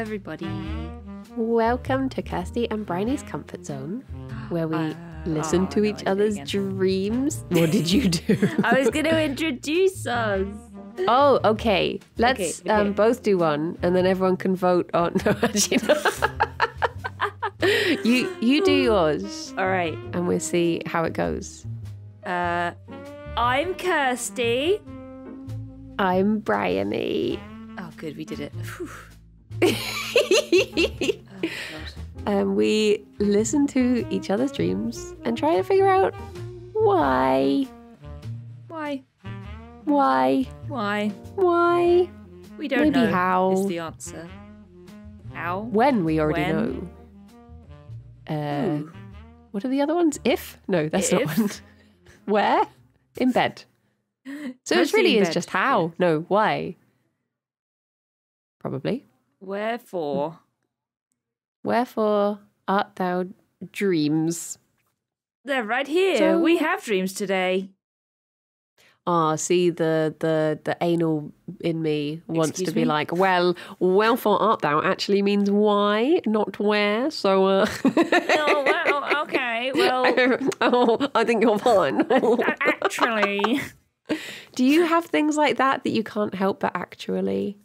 everybody. Welcome to Kirsty and Briony's Comfort Zone, where we listen to each other's dreams. What did you do? I was going to introduce us. Oh, okay. Let's both do one, and then everyone can vote on... No, actually not. You do yours. All right. And we'll see how it goes. I'm Kirsty. I'm Briony. Oh, good. We did it. We listen to each other's dreams and try to figure out why. Why? Why? Why? Why? We don't Maybe know. how. Is the answer. How? When we already When? know. What are the other ones? If? No, that's not If. one. Where? In bed. So it Mostly really in is bed, just how. yeah. No, why? Probably. Wherefore? Wherefore art thou dreams? They're right here. So- We have dreams today. Ah, see, the anal in me wants Excuse to be me? like, wherefore art thou actually means why, not where. So, Oh, well, okay. Well, oh, I think you're fine. actually... Do you have things like that you can't help but actually?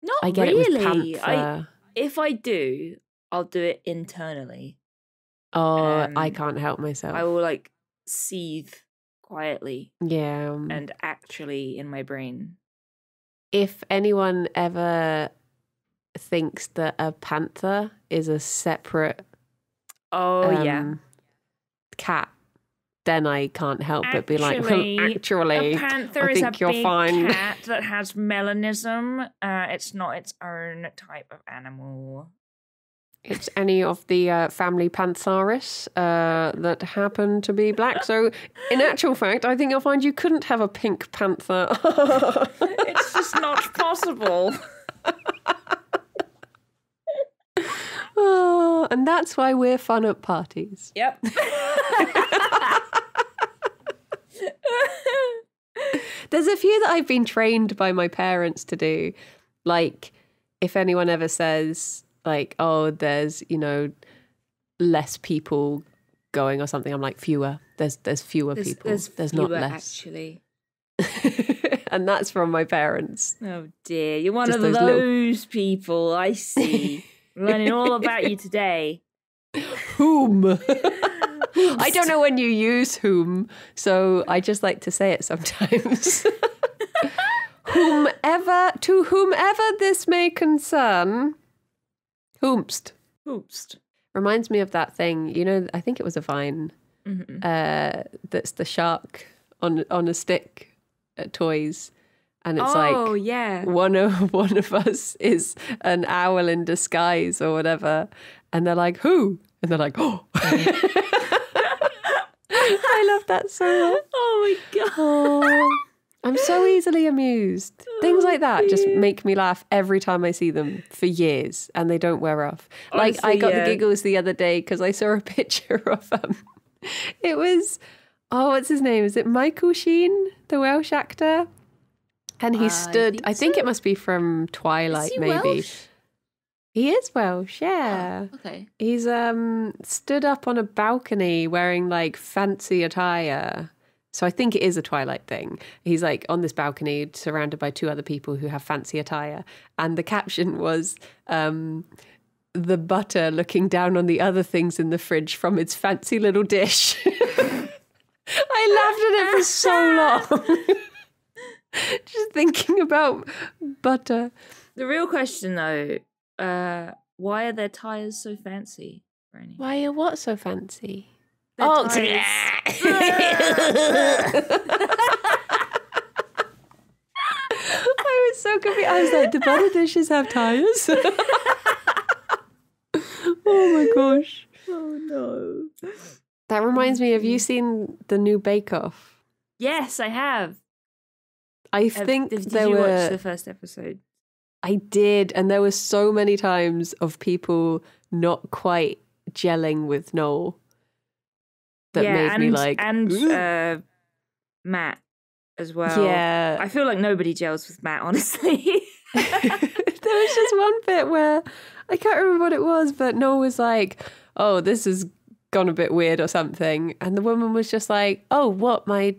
Not I get really. it with panther. If I do, I'll do it internally. I um, can't help myself. I will like seethe quietly Yeah. and actually in my brain. If anyone ever thinks that a panther is a separate Oh yeah. cat, then I can't help but be like, well, actually, a panther I is a think you're big fine. cat that has melanism. It's not its own type of animal. It's any of the family Pantharis that happen to be black. So, in actual fact, I think you'll find you couldn't have a pink panther. It's just not possible. Oh, and that's why we're fun at parties. Yep. There's a few that I've been trained by my parents to do. Like, if anyone ever says, like, oh, there's, less people going or something, I'm like, fewer. There's fewer people. There's not fewer, less. actually. And that's from my parents. Oh dear, you're one Just of those those people. I see. Learning all about you today. Whom? I don't know when you use whom, so I just like to say it sometimes. To whomever this may concern, whomst. Oops. Reminds me of that thing, I think it was a Vine, Mm-hmm. that's the shark on a stick at Toys. And it's like, yeah. one of us is an owl in disguise or whatever. And they're like, who? And they're like, oh. I love that so much. Oh my god. Oh, I'm so easily amused. Things like that just make me laugh every time I see them for years, and they don't wear off. Like, I Honestly, got yeah. the giggles the other day because I saw a picture of it was, what's his name? Is it Michael Sheen, the Welsh actor? And he stood, I think so. it must be from Twilight, Is he maybe. Welsh? He is Welsh, yeah. Oh, okay. He's stood up on a balcony wearing like fancy attire. So I think it is a Twilight thing. He's like on this balcony surrounded by two other people who have fancy attire. And the caption was the butter looking down on the other things in the fridge from its fancy little dish. I laughed at it for so long. Just thinking about butter. The real question though, why are their tires so fancy, Briony? Why are what so fancy? Their tires- I was so confused. I was like, do butter dishes have tires? Oh my gosh. Oh no. That reminds me, have you seen the new Bake Off? Yes, I have. I think Did there you were... watch the first episode? I did, and there were so many times of people not quite gelling with Noel that made me like... Matt as well. Yeah. I feel like nobody gels with Matt, honestly. There was just one bit where I can't remember what it was, but Noel was like, "Oh, this has gone a bit weird or something," and the woman was just like, "Oh, what my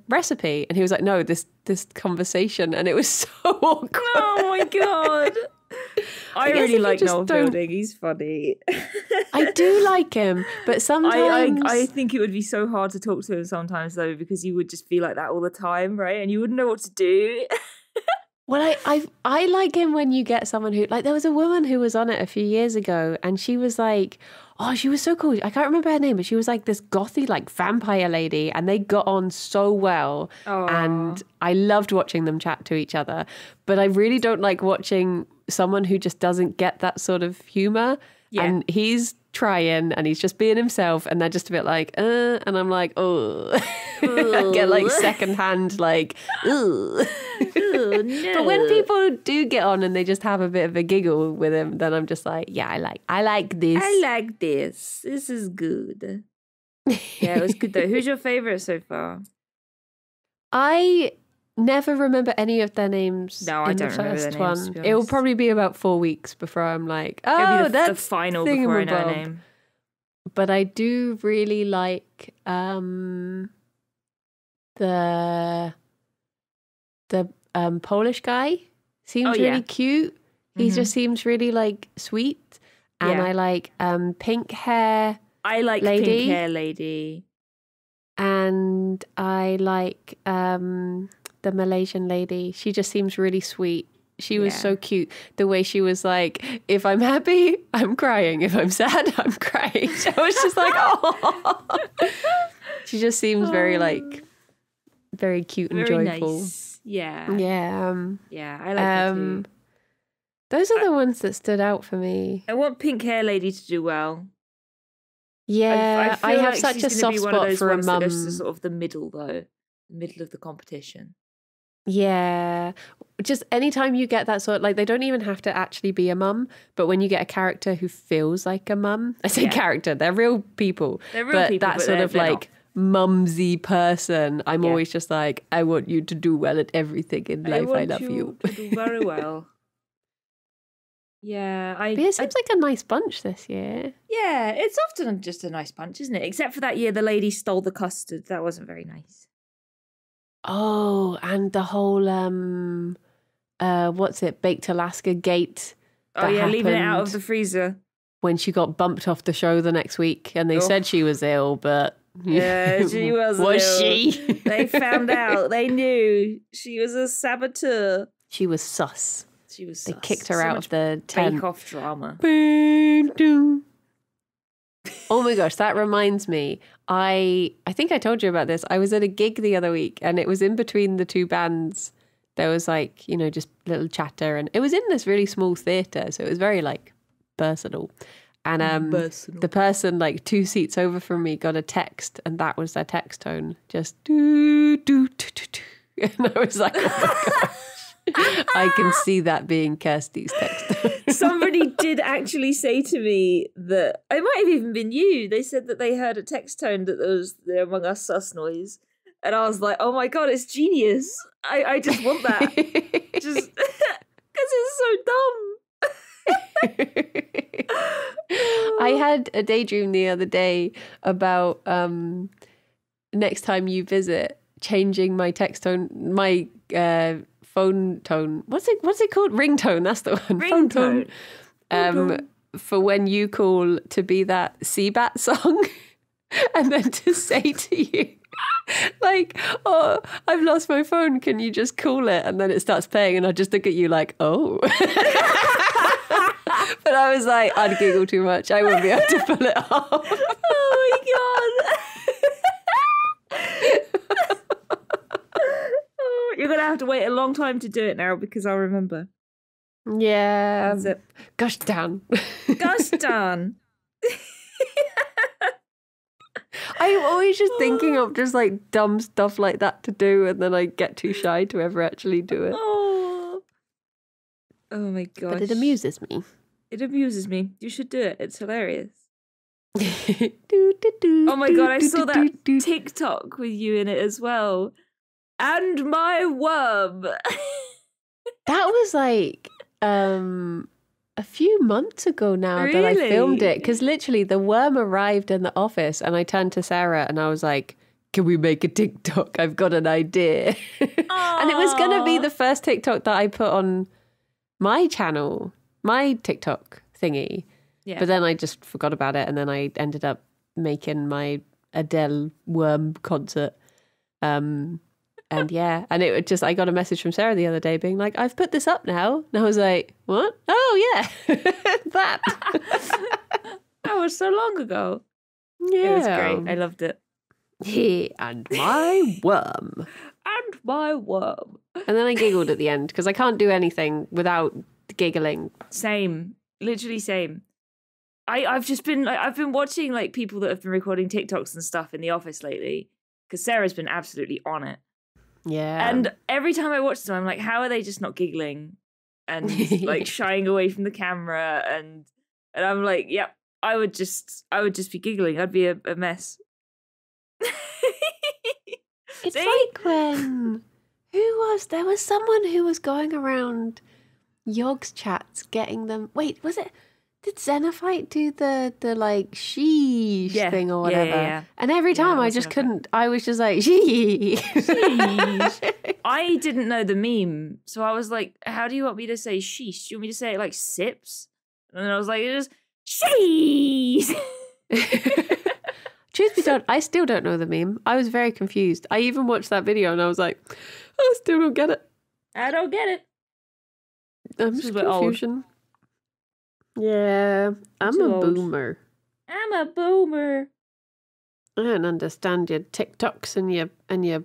recipe?" And he was like, "No, this conversation," and it was so awkward. Oh my god. I really like Noel Fielding. He's funny. I do like him, but sometimes I think it would be so hard to talk to him sometimes though, because you would just be like that all the time, right? And you wouldn't know what to do. Well, I like him when you get someone who, like, there was a woman who was on it a few years ago, and she was like, oh, she was so cool. I can't remember her name, but she was like this gothy, like, vampire lady, and they got on so well. Aww. And I loved watching them chat to each other. But I really don't like watching someone who just doesn't get that sort of humor. Yeah. And he's trying and he's just being himself, and they're just a bit like, and I'm like, oh. I get like secondhand, like, ooh. Oh, no. But when people do get on and they just have a bit of a giggle with him, then I'm just like, yeah, I like this. I like this. This is good. Yeah, it was good though. Who's your favourite so far? I never remember any of their names. No, I don't remember their names. It will probably be about 4 weeks before I'm like, oh, that's the final before I know a name. But I do really like the Polish guy. Seems really cute. He just seems really like sweet. And I like pink hair. I like pink hair lady. And I like the Malaysian lady. She just seems really sweet. She was so cute. The way she was like, if I'm happy, I'm crying. If I'm sad, I'm crying. So I was just like, oh. She just seems very like, very cute and very joyful. Nice. Yeah. Yeah. Yeah, I like her too. Those are the ones that stood out for me. I want pink hair lady to do well. Yeah, I have such a soft spot for a mum. Sort of the middle though, the middle of the competition. Yeah, just anytime you get that sort, like they don't even have to actually be a mum, but when you get a character who feels like a mum, I say character, they're real people. They're real people, that sort of like mumsy person, I'm always just like, I want you to do well at everything in life. I love you. To do very well. Yeah, it seems like a nice bunch this year. Yeah, it's often just a nice bunch, isn't it? Except for that year the lady stole the custard. That wasn't very nice. Oh, and the whole what's it, Baked Alaska gate. Oh yeah, leaving it out of the freezer. When she got bumped off the show the next week, and they said she was ill, but yeah, she was was ill. She? They found out. They knew she was a saboteur. She was sus. She was They kicked her out of the tent. Bake-off drama. Oh my gosh, that reminds me. I think I told you about this. I was at a gig the other week, and it was in between the two bands. There was like, you know, just little chatter, and it was in this really small theatre, so it was very like personal. And the person like 2 seats over from me got a text, and that was their text tone, just do do do do do. And I was like, oh my gosh. I can see that being Kirsty's text. Somebody did actually say to me that, it might have even been you, they said that they heard a text tone that there was the Among Us sus noise. And I was like, oh my God, it's genius. I just want that. Just because it's so dumb. I had a daydream the other day about next time you visit, changing my text tone, my phone tone. What's it called? Ringtone. That's the one. Ringtone. Phone tone. For when you call, to be that Seabat song, and then to say to you, like, oh, I've lost my phone. Can you just call it? And then it starts playing, and I just look at you like, oh. But I was like, I'd giggle too much. I wouldn't be able to pull it off. Oh my God. You're going to have to wait a long time to do it now, because I'll remember. Yeah. Gosh darn. Gosh darn. I'm always just thinking of just like dumb stuff like that to do, and then I get too shy to ever actually do it. Oh my gosh. But it amuses me. It amuses me. You should do it. It's hilarious. Oh my God, I saw that TikTok with you in it as well. And my worm. That was like a few months ago now that I filmed it, because literally the worm arrived in the office and I turned to Sarah and I was like, can we make a TikTok? I've got an idea. And it was going to be the first TikTok that I put on my channel, my TikTok thingy. Yeah. But then I just forgot about it and then I ended up making my Adele worm concert. And yeah, and it just, I got a message from Sarah the other day being like, I've put this up now. And I was like, what? Oh yeah, that. That was so long ago. Yeah. It was great. I loved it. And my worm. And my worm. And then I giggled at the end because I can't do anything without giggling. Same. Literally same. I've been watching like people that have been recording TikToks and stuff in the office lately because Sarah's been absolutely on it. Yeah. And every time I watch them, I'm like, how are they just not giggling and like shying away from the camera? And I'm like, yep, I would just be giggling. I'd be a mess. It's like when there was someone who was going around Yogg's chats getting them. Wait, was it? Did Xenophyte do the like sheesh thing or whatever? Yeah. And every time I just couldn't. I was just like sheesh. I didn't know the meme, so I was like, "How do you want me to say sheesh? Do you want me to say it like sips?" And then I was like, "Just sheesh." Truth be told, I still don't know the meme. I was very confused. I even watched that video and I was like, I still don't get it. I don't get it. I'm just confusion. Yeah, I'm a boomer. I'm a boomer. I don't understand your TikToks and your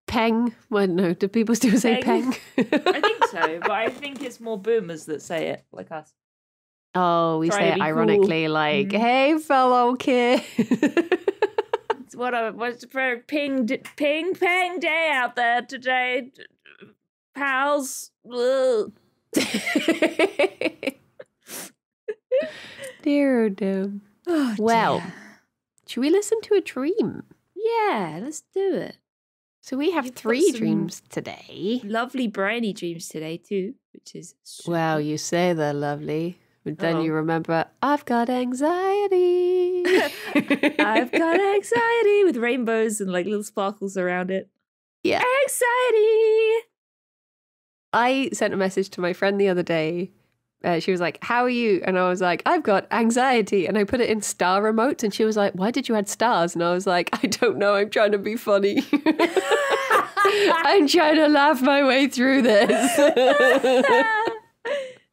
peng. Well, no, do people still say peng? I think so, but I think it's more boomers that say it, like us. Oh, we say it ironically, cool. Like, "Hey, fellow kid." It's what's a ping pang day out there today, pals. Dear oh dear. Oh, well, should we listen to a dream? Yeah, let's do it. So we have 3 dreams today. Lovely Briony dreams today too, which is well, you say they're lovely, but then you remember, I've got anxiety. I've got anxiety with rainbows and like little sparkles around it. Yeah. Anxiety. I sent a message to my friend the other day. She was like, how are you? And I was like, I've got anxiety. And I put it in star remotes. And she was like, why did you add stars? And I was like, I don't know. I'm trying to be funny. I'm trying to laugh my way through this.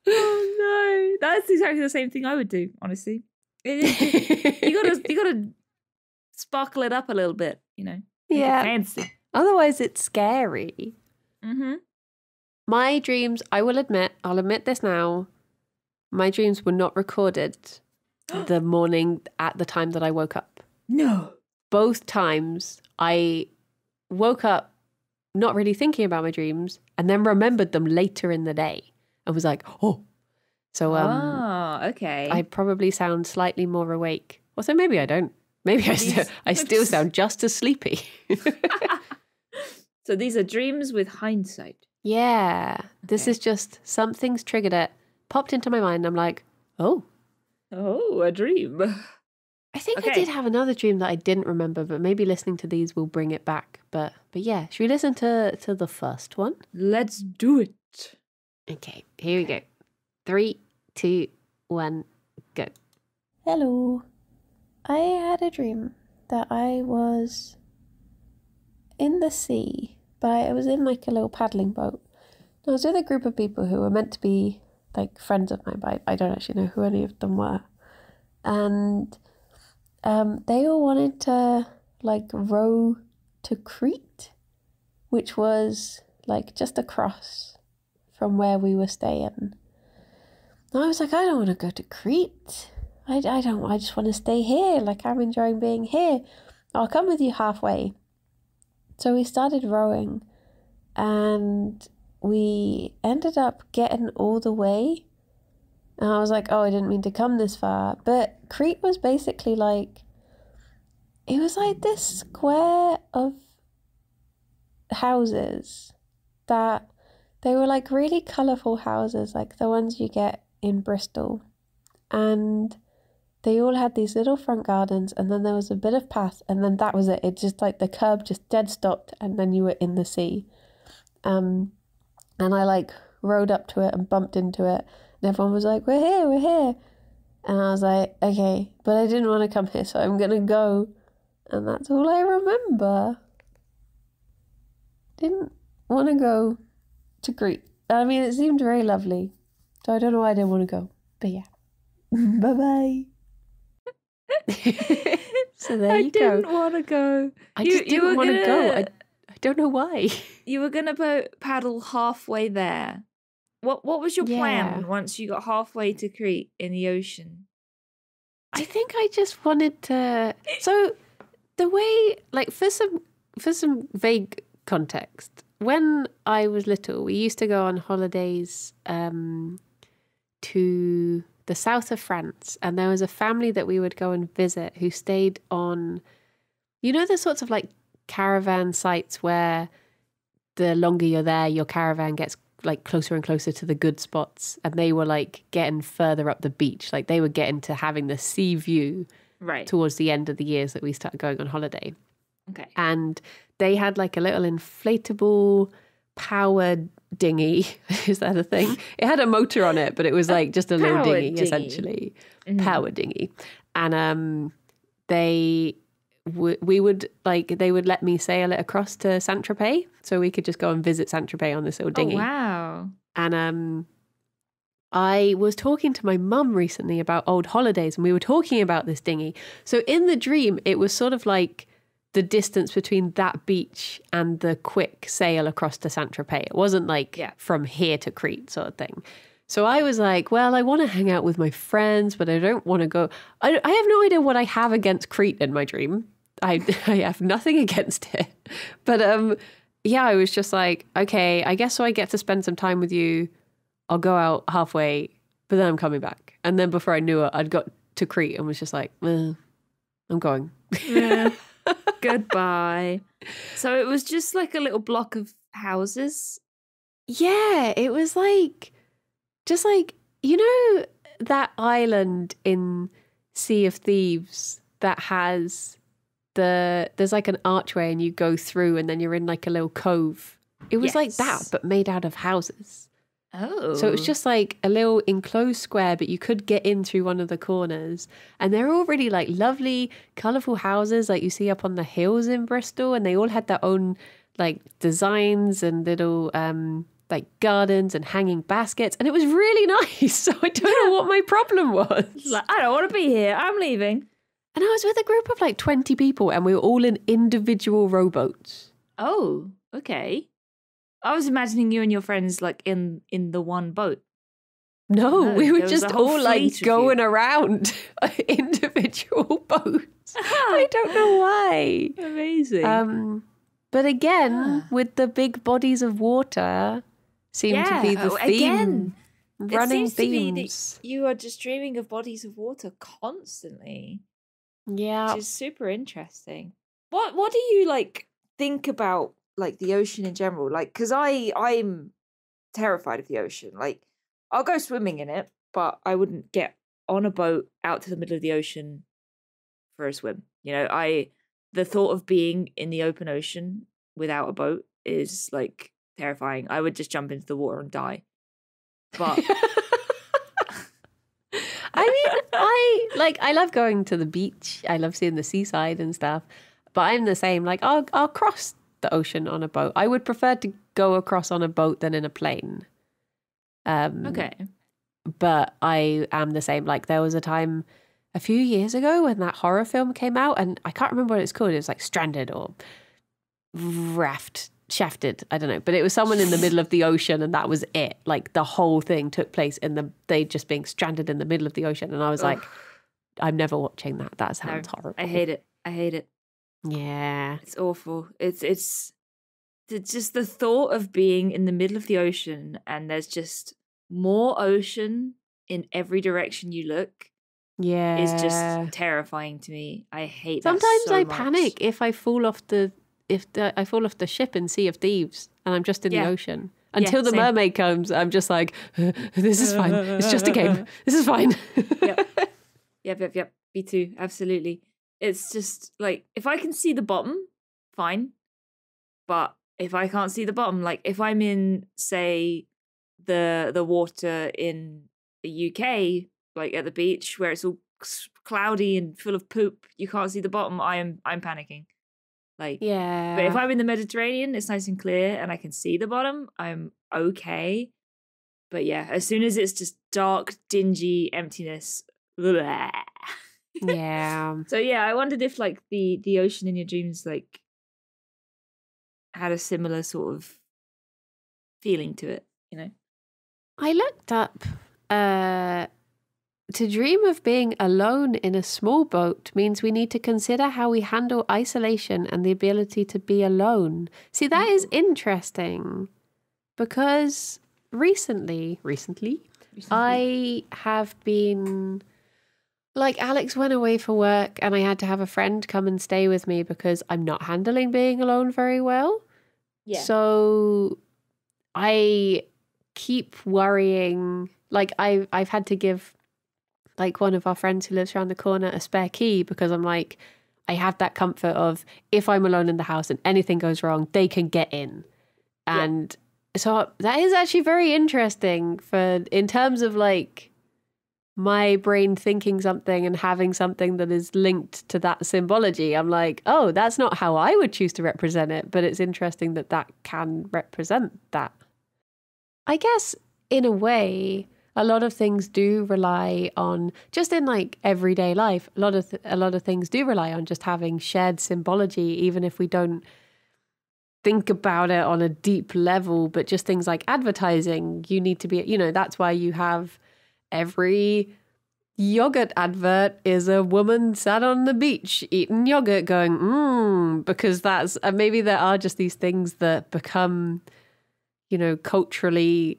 Oh no. That's exactly the same thing I would do, honestly. You gotta sparkle it up a little bit, you know. Yeah. Fancy. Otherwise it's scary. Mm-hmm. My dreams, I'll admit this now, my dreams were not recorded the morning at the time that I woke up. No. Both times I woke up not really thinking about my dreams and then remembered them later in the day and was like, oh. So okay. I probably sound slightly more awake. Also, maybe I don't. Maybe I still sound just as sleepy. So these are dreams with hindsight. Yeah, this is just something's triggered it, popped into my mind. I'm like, oh, a dream. I think I did have another dream that I didn't remember, but maybe listening to these will bring it back. But yeah, should we listen to the first one? Let's do it. Okay, here we go. 3, 2, 1, go. Hello. I had a dream that I was in the sea. But I was in like a little paddling boat. I was with a group of people who were meant to be like friends of mine, but I don't actually know who any of them were. And they all wanted to like row to Crete, which was like just across from where we were staying. And I was like, I don't want to go to Crete. I just want to stay here. Like, I'm enjoying being here. I'll come with you halfway. So we started rowing and we ended up getting all the way. And I was like, oh, I didn't mean to come this far. But Crete was basically like, it was like this square of houses that They were like really colourful houses, like the ones you get in Bristol. And they all had these little front gardens, and then there was a bit of path, and then that was it. It just like the curb just dead stopped, and then you were in the sea. And I like rode up to it and bumped into it, and everyone was like, we're here. And I was like, okay, but I didn't want to come here, so I'm going to go. And that's all I remember. Didn't want to go to Crete. I mean, it seemed very lovely, so I don't know why I didn't want to go. But yeah. Bye-bye. So there you go. I didn't want to go. I just didn't want to go. I don't know why. You were going to paddle halfway there. What was your plan once you got halfway to Crete in the ocean? I think I just wanted to... So the way, like, for some vague context, when I was little, we used to go on holidays to the south of France, and there was a family that we would go and visit who stayed on, you know, the sorts of like caravan sites where the longer you're there, your caravan gets like closer and closer to the good spots, and they were like getting further up the beach, like they were getting to having the sea view right towards the end of the years that we started going on holiday. Okay. And they had like a little inflatable powered dinghy. Is that a thing? It had a motor on it, but it was like just a little dinghy, essentially. Power dinghy. And they would let me sail it across to Saint-Tropez, so we could just go and visit Saint-Tropez on this little dinghy. Oh, wow. And I was talking to my mum recently about old holidays, and we were talking about this dinghy. So in the dream, it was sort of like the distance between that beach and the quick sail across to Saint-Tropez. It wasn't like from here to Crete sort of thing. So I was like, well, I want to hang out with my friends, but I don't want to go. I have no idea what I have against Crete in my dream. I have nothing against it. But yeah, I was just like, okay, I guess so I get to spend some time with you. I'll go out halfway, but then I'm coming back. And then before I knew it, I'd got to Crete and was just like, I'm going. Yeah. Goodbye. So it was just like a little block of houses? Yeah, it was like, just like, you know that island in Sea of Thieves that has there's like an archway and you go through and then you're in like a little cove. It was like that, but made out of houses. Oh. So it was just like a little enclosed square, but you could get in through one of the corners. And they're all really like lovely, colourful houses like you see up on the hills in Bristol. And they all had their own like designs and little like gardens and hanging baskets. And it was really nice. So I don't know what my problem was. Like, I don't want to be here. I'm leaving. And I was with a group of like 20 people and we were all in individual rowboats. Oh, okay. I was imagining you and your friends like in the one boat. No, we were just all like going around individual boats. I don't know why. Amazing. But again, with the big bodies of water seem to be the theme. Again, running it seems themes. To be that you are just dreaming of bodies of water constantly. Yeah. Which is super interesting. What do you like think about like the ocean in general? Like, because I'm terrified of the ocean. Like, I'll go swimming in it, but I wouldn't get on a boat out to the middle of the ocean for a swim. You know, the thought of being in the open ocean without a boat is like terrifying. I would just jump into the water and die. But I mean, I love going to the beach. I love seeing the seaside and stuff. But I'm the same. Like, I'll cross the ocean on a boat. I would prefer to go across on a boat than in a plane. Okay. But I am the same. Like, there was a time a few years ago when that horror film came out, and I can't remember what it's called. It was like Stranded or Shafted. I don't know. But it was someone in the middle of the ocean, and that was it. Like, the whole thing took place in they just being stranded in the middle of the ocean. And I was like, I'm never watching that. That sounds horrible. I hate it. Yeah. It's awful. It's just the thought of being in the middle of the ocean and there's just more ocean in every direction you look. Yeah. Is just terrifying to me. I hate Sometimes that so I much. panic if I fall off the ship in Sea of Thieves and I'm just in the ocean. Until the same. mermaid comes, I'm just like, this is fine. It's just a game. This is fine. Yep. Me too. Absolutely. It's just like, if I can see the bottom, fine. But if I can't see the bottom, like if I'm in, say, the water in the UK, like at the beach where it's all cloudy and full of poop, you can't see the bottom, I'm panicking. Like, Yeah. but if I'm in the Mediterranean, it's nice and clear and I can see the bottom, I'm okay. But yeah, as soon as it's just dark, dingy emptiness. Bleh. Yeah. So yeah, I wondered if like the ocean in your dreams like had a similar sort of feeling to it, you know? I looked up to dream of being alone in a small boat means we need to consider how we handle isolation and the ability to be alone. See, that is interesting because recently, I have been, like, Alex went away for work and I had to have a friend come and stay with me because I'm not handling being alone very well. Yeah. So I keep worrying, like I've had to give like one of our friends who lives around the corner a spare key because I'm like, I have that comfort of if I'm alone in the house and anything goes wrong, they can get in. And so that is actually very interesting for in terms of like my brain thinking something and having something that is linked to that symbology. I'm like, oh, that's not how I would choose to represent it, but it's interesting that that can represent that. I guess in a way, a lot of things do rely on, just in like everyday life, a lot of things do rely on just having shared symbology, even if we don't think about it on a deep level. But just things like advertising, you need to be, you know, that's why you have every yogurt advert is a woman sat on the beach eating yogurt going, because that's, maybe there are just these things that become, you know, culturally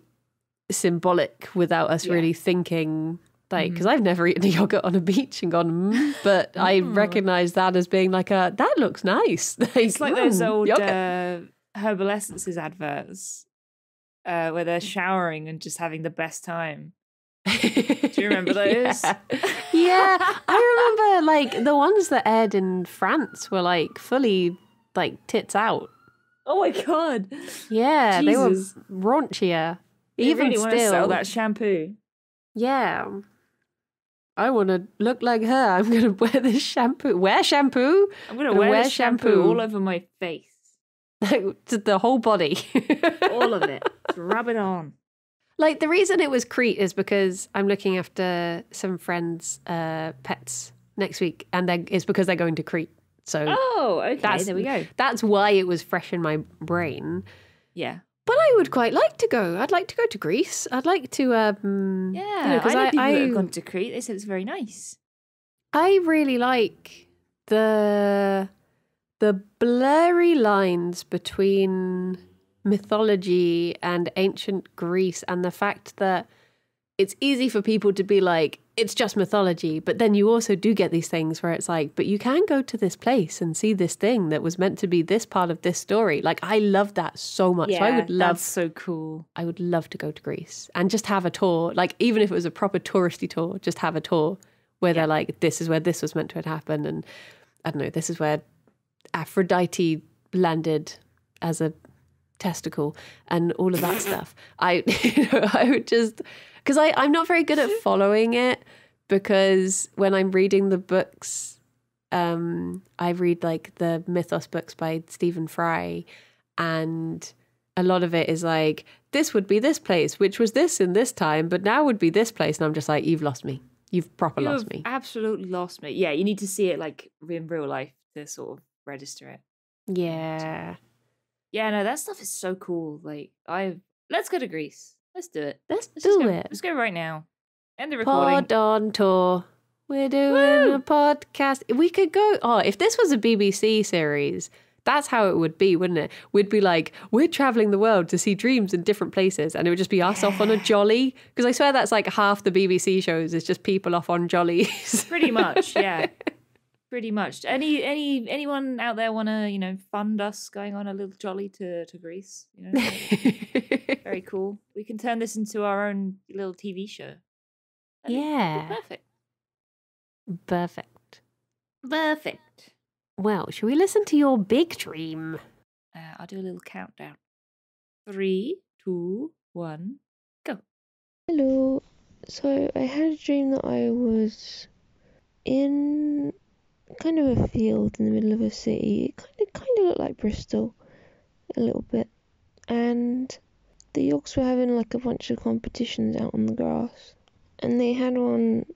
symbolic without us really thinking, like, because I've never eaten a yogurt on a beach and gone, but I recognize that as being like that looks nice. Like, it's like those old Herbal Essences adverts where they're showering and just having the best time. Do you remember those? Yeah. I remember like the ones that aired in France were like fully like tits out. Oh my God. Yeah, Jesus. they were raunchier. They Even really still, want to sell that shampoo. Yeah. I want to look like her. I'm going to wear this shampoo. Wear shampoo? I'm going to wear this shampoo all over my face. Like, to the whole body. All of it. Just rub it on. Like, the reason it was Crete is because I'm looking after some friends' pets next week. And it's because they're going to Crete. So okay. There we go. That's why it was fresh in my brain. Yeah. But I would quite like to go. I'd like to go to Greece. I'd like to, yeah, you know, I know people that have gone to Crete. They said it's very nice. I really like the blurry lines between mythology and ancient Greece and the fact that it's easy for people to be like, it's just mythology. But then you also do get these things where it's like, but you can go to this place and see this thing that was meant to be this part of this story. Like, I love that so much. Yeah, so I would love, that's so cool. I would love to go to Greece and just have a tour. Like, even if it was a proper touristy tour, just have a tour where they're like, this is where this was meant to happen. And I don't know, this is where Aphrodite landed as a testicle and all of that stuff. I would just... Because I'm not very good at following it, because when I'm reading the books, I read like the mythos books by Stephen Fry, and a lot of it is like, this would be this place, which was this in this time, but now would be this place. And I'm just like, you've lost me. You've lost me. Absolutely lost me. Yeah, you need to see it like in real life to sort of register it. Yeah. Yeah, no, that stuff is so cool. Like, let's go to Greece. Let's do it. Let's do it. Let's go right now. End the recording. Pod on tour. We're doing a podcast. We could go. Oh, if this was a BBC series, that's how it would be, wouldn't it? We'd be like, we're traveling the world to see dreams in different places. And it would just be us off on a jolly. Because I swear that's like half the BBC shows is just people off on jollies. Pretty much, yeah. Pretty much. Anyone out there want to, fund us going on a little jolly to Greece? Very cool. We can turn this into our own little TV show. Yeah. Perfect. Perfect. Well, shall we listen to your big dream? I'll do a little countdown. 3, 2, 1, go. Hello. So I had a dream that I was in kind of a field in the middle of a city. It kind of looked like Bristol a little bit. And the Yorks were having like a bunch of competitions out on the grass. And they had one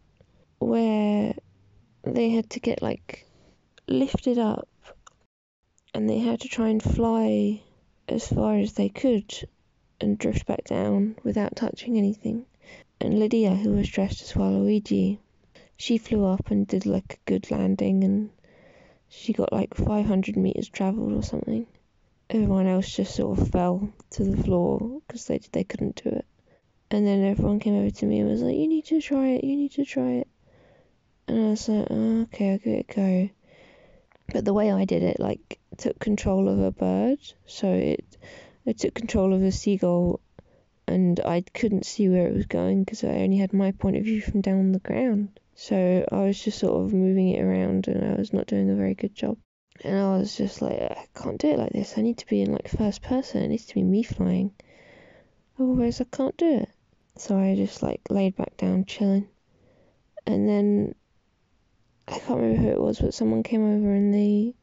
where they had to get like lifted up and they had to try and fly as far as they could and drift back down without touching anything. And Lydia, who was dressed as Waluigi, she flew up and did like a good landing and she got like 500 meters travelled or something. Everyone else just sort of fell to the floor because they couldn't do it. And then everyone came over to me and was like, you need to try it. And I was like, oh, okay, I'll give it a go. But the way I did it, like, took control of a bird. So it took control of a seagull and I couldn't see where it was going because I only had my point of view from down on the ground. So I was just sort of moving it around and I was not doing a very good job. And I was just like, I can't do it like this. I need to be in like first person. It needs to be me flying. Otherwise I can't do it. So I just like laid back down chilling. And then I can't remember who it was, but someone came over and they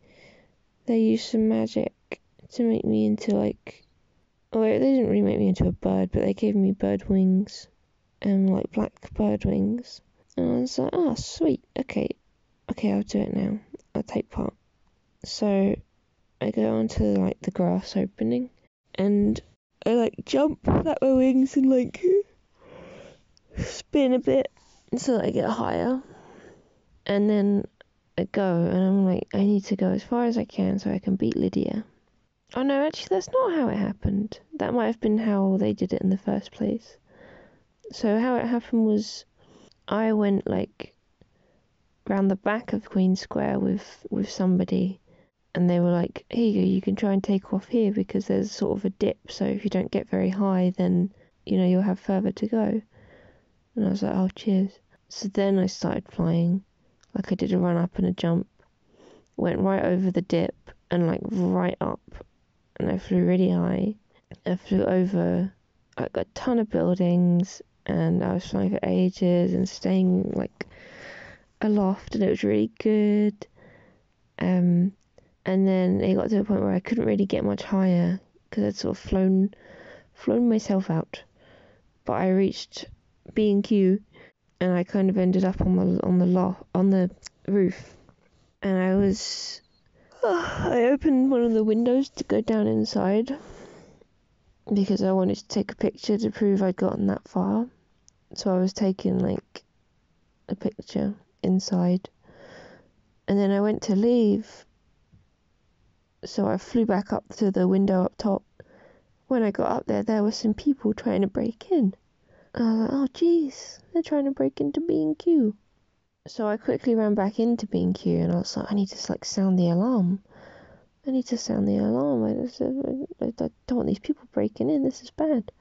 used some magic to make me into like, oh, they didn't really make me into a bird, but they gave me bird wings, like black bird wings. And I was like, oh, sweet, okay, I'll do it now. I'll take part. So I go onto like the grass opening, and I like jump, flap my wings, and like spin a bit so that I get higher. And then I go, and I'm like, I need to go as far as I can so I can beat Lydia. Oh no, actually that's not how it happened. That might have been how they did it in the first place. So how it happened was I went like round the back of Queen Square with somebody, and they were like, here you go, you can try and take off here because there's sort of a dip, so if you don't get very high then you'll have further to go. And I was like, oh cheers. So then I started flying, like I did a run up and a jump, went right over the dip and like right up, and I flew really high. I flew over like a ton of buildings and I was flying for ages and staying like aloft, and it was really good. And then it got to a point where I couldn't really get much higher because I'd sort of flown myself out. But I reached B&Q and I kind of ended up on the roof, and I opened one of the windows to go down inside because I wanted to take a picture to prove I'd gotten that far. So I was taking like a picture inside, and then I went to leave, so I flew back up to the window up top. When I got up there were some people trying to break in. I was like, oh jeez, they're trying to break into B&Q. So I quickly ran back into B&Q and I was like, I need to like sound the alarm. I don't want these people breaking in, this is bad.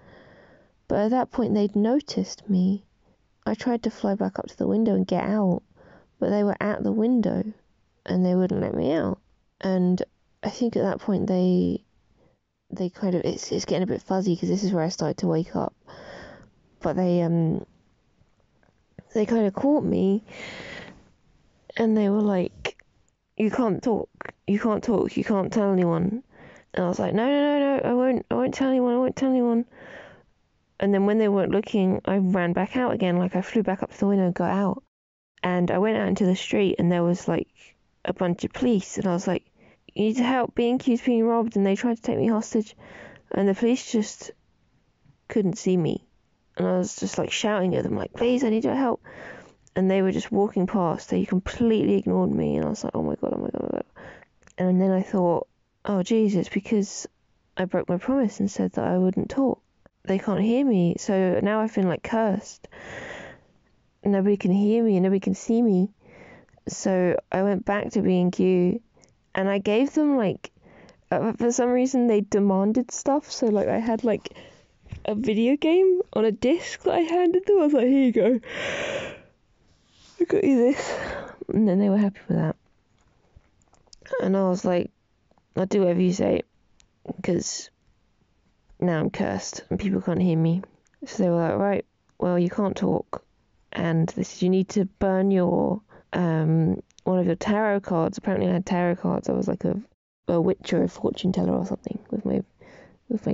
But at that point they'd noticed me. I tried to fly back up to the window and get out, but they were at the window and they wouldn't let me out. And I think at that point they kind of, it's getting a bit fuzzy because this is where I started to wake up. But they kind of caught me and they were like, you can't talk, you can't tell anyone. And I was like, no, I won't tell anyone. And then when they weren't looking, I ran back out again, like I flew back up to the window and got out. And I went out into the street and there was like a bunch of police, and I was like, you need to help, B&Q's being robbed, and they tried to take me hostage. And the police just couldn't see me. And I was just like shouting at them, like, please, I need your help. And they were just walking past. They completely ignored me. And I was like, oh my God. And then I thought, oh Jesus, because I broke my promise and said that I wouldn't talk. They can't hear me. So now I've been like cursed. Nobody can hear me and nobody can see me. So I went back to B&Q and I gave them like, for some reason they demanded stuff. So like I had like a video game on a disc that I handed them. I was like, here you go. I got you this. And then they were happy with that. And I was like, I'll do whatever you say, because now I'm cursed and people can't hear me. So they were like, right, well, you can't talk. And this you need to burn your one of your tarot cards. Apparently I had tarot cards. I was like a witch or a fortune teller or something with my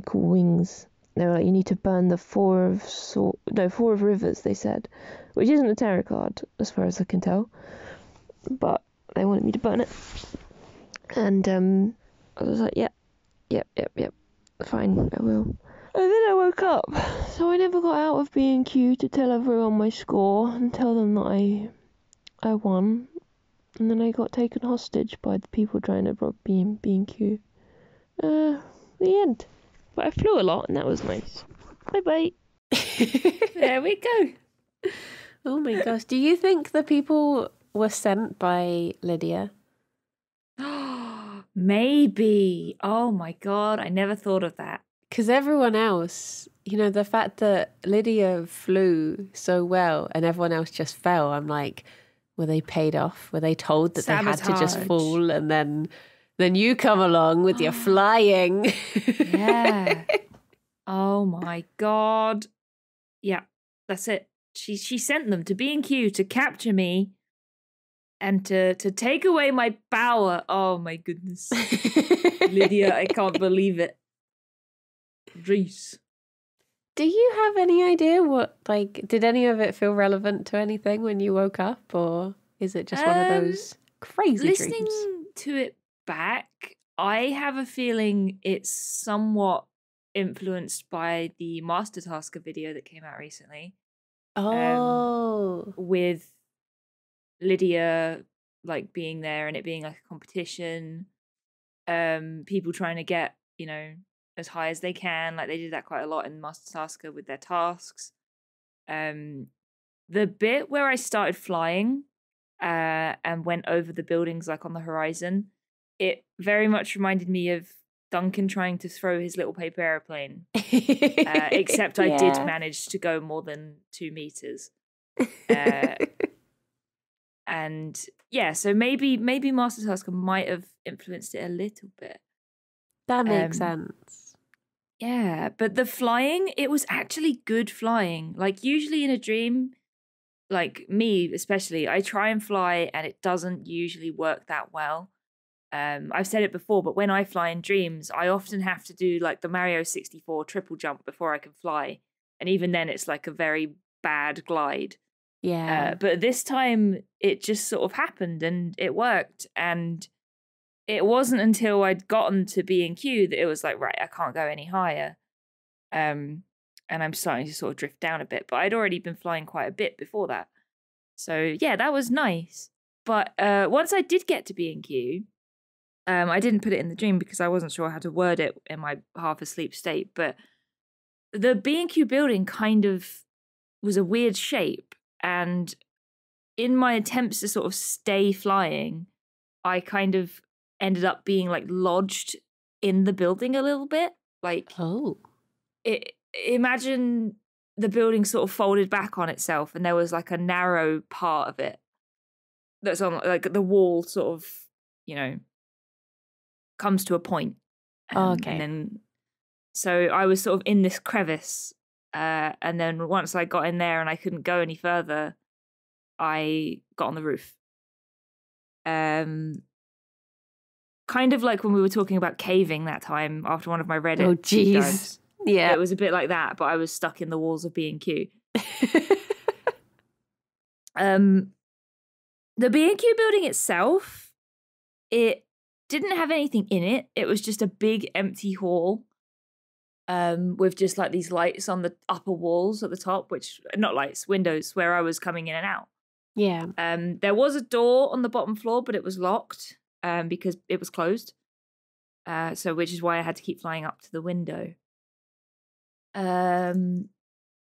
cool wings. They were like, you need to burn the four of rivers, they said, which isn't a tarot card as far as I can tell, but they wanted me to burn it. And I was like, yep, fine, I will. And then I woke up, so I never got out of B&Q to tell everyone my score and tell them that I won. And then I got taken hostage by the people trying to rob B&Q. The end. But I flew a lot, and that was nice. Bye-bye. There we go. Oh my gosh. Do you think the people were sent by Lydia? Maybe. Oh my God, I never thought of that. Because everyone else, the fact that Lydia flew so well and everyone else just fell, I'm like, were they paid off? Were they told that they had to just fall, and then you come along with your flying? Yeah. Oh my God. Yeah, that's it. She sent them to B&Q to capture me and to take away my power. Oh my goodness. Lydia, I can't believe it. Reese. Do you have any idea did any of it feel relevant to anything when you woke up, or is it just one of those crazy listening dreams? to it back, I have a feeling it's somewhat influenced by the Master Tasker video that came out recently. Oh. With Lydia like being there and it being like a competition. People trying to get, as high as they can. Like they did that quite a lot in Master Tasker with their tasks. The bit where I started flying and went over the buildings like on the horizon, it very much reminded me of Duncan trying to throw his little paper airplane. Except I did manage to go more than 2 meters. And yeah, so maybe Master Tasker might have influenced it a little bit. That makes sense. Yeah, but the flying, it was actually good flying. Like usually in a dream, like me especially, I try and fly and it doesn't usually work that well. I've said it before, but when I fly in dreams, I often have to do like the Mario 64 triple jump before I can fly. And even then it's like a very bad glide. Yeah. But this time it just sort of happened and it worked. And it wasn't until I'd gotten to B&Q that it was like, right, I can't go any higher. And I'm starting to sort of drift down a bit. But I'd already been flying quite a bit before that. So yeah, that was nice. But once I did get to B&Q, I didn't put it in the dream because I wasn't sure how to word it in my half asleep state. But the B&Q building kind of was a weird shape. And in my attempts to sort of stay flying, I kind of ended up being like lodged in the building a little bit. Like, imagine the building sort of folded back on itself and there was like a narrow part of it that's on like the wall sort of, comes to a point. Okay. And then, so I was sort of in this crevice. And then once I got in there and I couldn't go any further, I got on the roof. Kind of like when we were talking about caving that time after one of my Reddit. Oh, jeez. Yeah. It was a bit like that, but I was stuck in the walls of B&Q. The B&Q building itself, it didn't have anything in it. It was just a big empty hall. With just like these lights on the upper walls at the top, which not lights, windows where I was coming in and out. Yeah. There was a door on the bottom floor, but it was locked because it was closed. So which is why I had to keep flying up to the window. But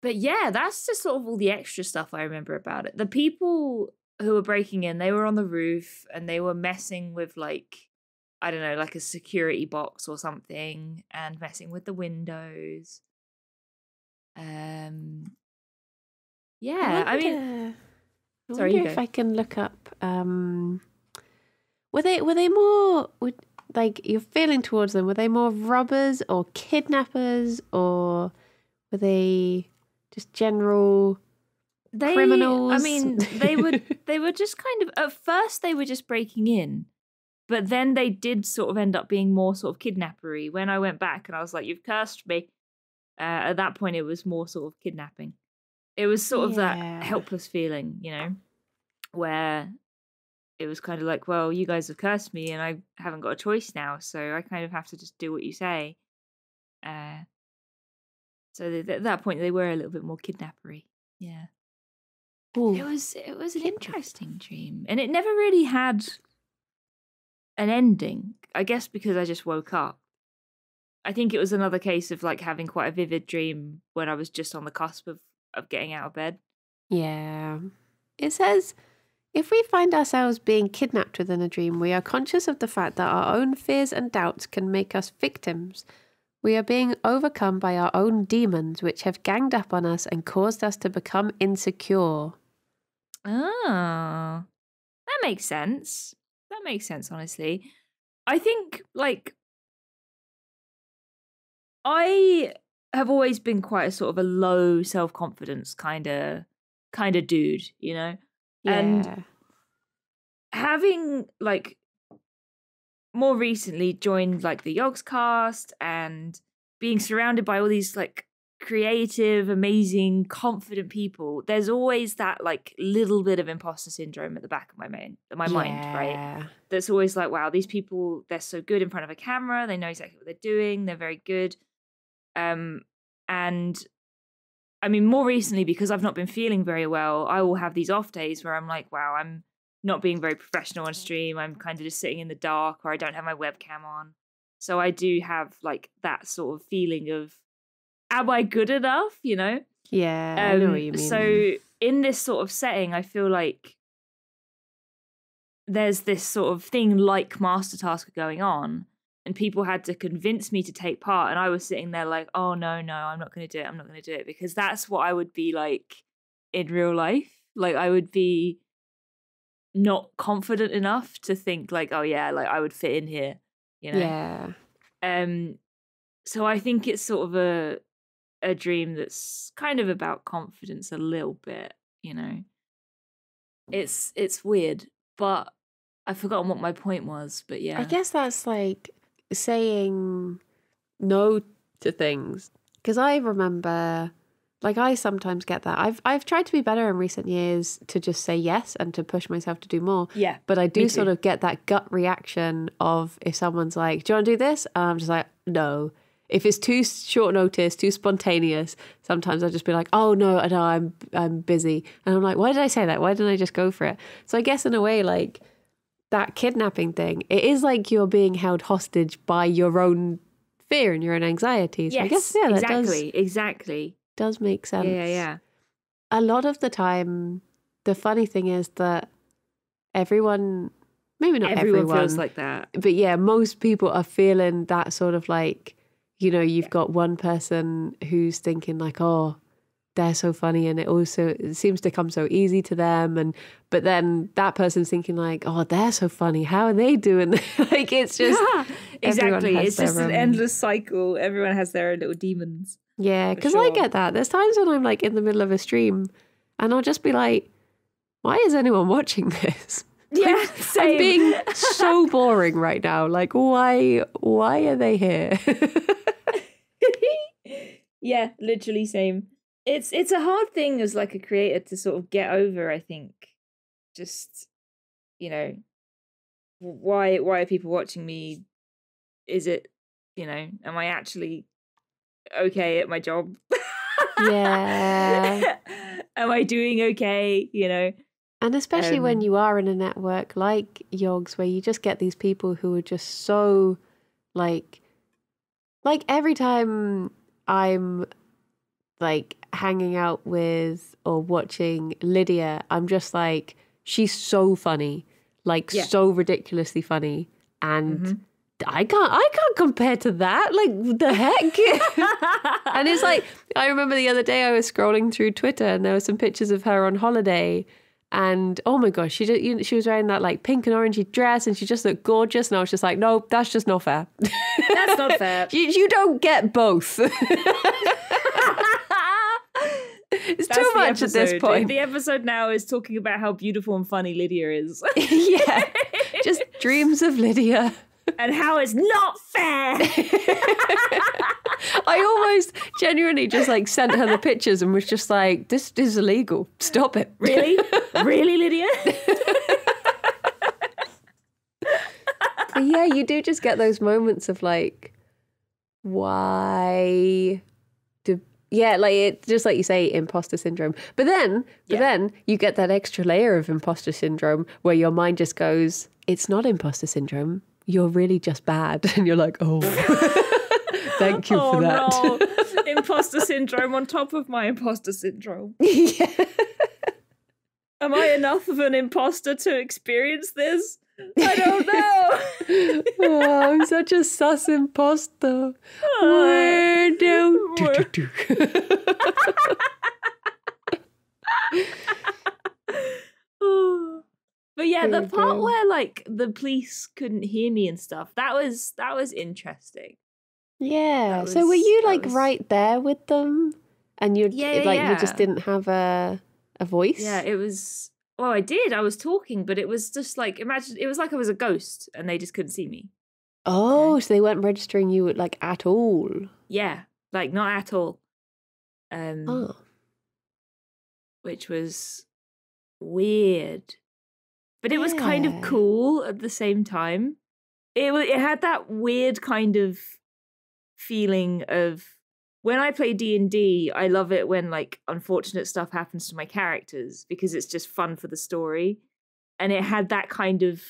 yeah, that's just sort of all the extra stuff I remember about it. The people who were breaking in, they were on the roof and they were messing with like, I don't know, like a security box or something, and messing with the windows. Yeah, I mean, I sorry, wonder you if go. I can look up. Were they more like you're feeling towards them? Were they more robbers or kidnappers, or were they just general criminals? I mean, they were just kind of, at first they were just breaking in, but then they did sort of end up being more sort of kidnappery. When I went back and I was like, "You've cursed me," at that point it was more sort of kidnapping. It was sort of that Yeah. helpless feeling, where it was kind of like, well, you guys have cursed me and I haven't got a choice now, so I kind of have to just do what you say. So at that point they were a little bit more kidnappery. Yeah. Ooh. It was an interesting dream, and it never really had an ending. I guess because I just woke up. I think it was another case of like having quite a vivid dream when I was just on the cusp of getting out of bed. Yeah. It says, if we find ourselves being kidnapped within a dream, we are conscious of the fact that our own fears and doubts can make us victims. We are being overcome by our own demons, which have ganged up on us and caused us to become insecure. Oh, that makes sense. That makes sense, honestly. I think, like, I have always been quite a sort of a low self-confidence kind of dude, Yeah. And having like more recently joined like the Yogs cast and being surrounded by all these like creative, amazing, confident people, there's always that like little bit of imposter syndrome at the back of my mind, right? That's always like, wow, these people, they're so good in front of a camera, they know exactly what they're doing, they're very good. And I mean, more recently, because I've not been feeling very well, I will have these off days where I'm like, wow, I'm not being very professional on stream. I'm kind of just sitting in the dark, or I don't have my webcam on. So I do have like that sort of feeling of, am I good enough? Yeah, I know what you mean. So in this sort of setting, I feel like there's this sort of thing like Master Tasker going on, and people had to convince me to take part, and I was sitting there like, oh no, I'm not going to do it. I'm not going to do it, because that's what I would be like in real life. Like I would be not confident enough to think like, oh yeah, like I would fit in here, Yeah. So I think it's sort of a dream that's kind of about confidence a little bit, It's weird, but I've forgotten what my point was, but yeah. I guess that's like saying no to things, because I remember, like, I sometimes get that. I've tried to be better in recent years to just say yes and to push myself to do more. Yeah, but I do sort of get that gut reaction of if someone's like, do you want to do this? And I'm just like, no. If it's too short notice, too spontaneous, sometimes I'll just be like, oh no, I'm busy. And I'm like, why did I say that? Why didn't I just go for it? So I guess in a way, like, that kidnapping thing, it is like you're being held hostage by your own fear and your own anxiety. So yes, I guess, yeah, that exactly. does make sense. Yeah. A lot of the time, the funny thing is that everyone, maybe not everyone feels like that. But yeah, most people are feeling that sort of like, you've got one person who's thinking like, oh, they're so funny, and it seems to come so easy to them, but then that person's thinking like, oh, they're so funny, how are they doing? Like, it's just exactly, it's just an endless cycle. Everyone has their own little demons. Yeah, because I get that. There's times when I'm like in the middle of a stream and I'll just be like, why is anyone watching this? Yeah, same. I'm being so boring right now. Like, why are they here? Yeah, literally same. It's a hard thing as like a creator to sort of get over, I think. Just, why are people watching me? Is it, am I actually okay at my job? Yeah. Am I doing okay, And especially when you are in a network like Yogs, where you just get these people who are just so like every time I'm like hanging out with or watching Lydia, I'm just like, She's so funny, like so ridiculously funny, and I can't compare to that. Like, the heck? And it's like, I remember the other day I was scrolling through Twitter and there were some pictures of her on holiday. And oh my gosh, she was wearing that like pink and orangey dress and she just looked gorgeous. And I was just like, no, that's just not fair. That's not fair. You don't get both. It's too much at this point. The episode now is talking about how beautiful and funny Lydia is. Yeah, just dreams of Lydia. And how it's not fair. I almost genuinely just like sent her the pictures and was just like, this is illegal. Stop it. Really? Really, Lydia? But yeah, you do just get those moments of like, why do... Yeah, like it, just like you say, imposter syndrome. But then you get that extra layer of imposter syndrome where your mind just goes, it's not imposter syndrome. You're really just bad. And you're like, oh, thank you for that. No. Imposter syndrome on top of my imposter syndrome. Yeah. Am I enough of an imposter to experience this? I don't know. Oh, I'm such a sus imposter. Where do? But yeah, the part where like the police couldn't hear me and stuff, that was interesting. Yeah. So were you like right there with them, and you you just didn't have a voice? Yeah, it was. Well, I did. I was talking, but it was just like, imagine it was like I was a ghost, and they just couldn't see me. Oh, so they weren't registering you like at all? Yeah, like not at all. Oh. Which was weird. But it was kind of cool at the same time. It had that weird kind of feeling of, when I play D&D, I love it when like unfortunate stuff happens to my characters because it's just fun for the story. And it had that kind of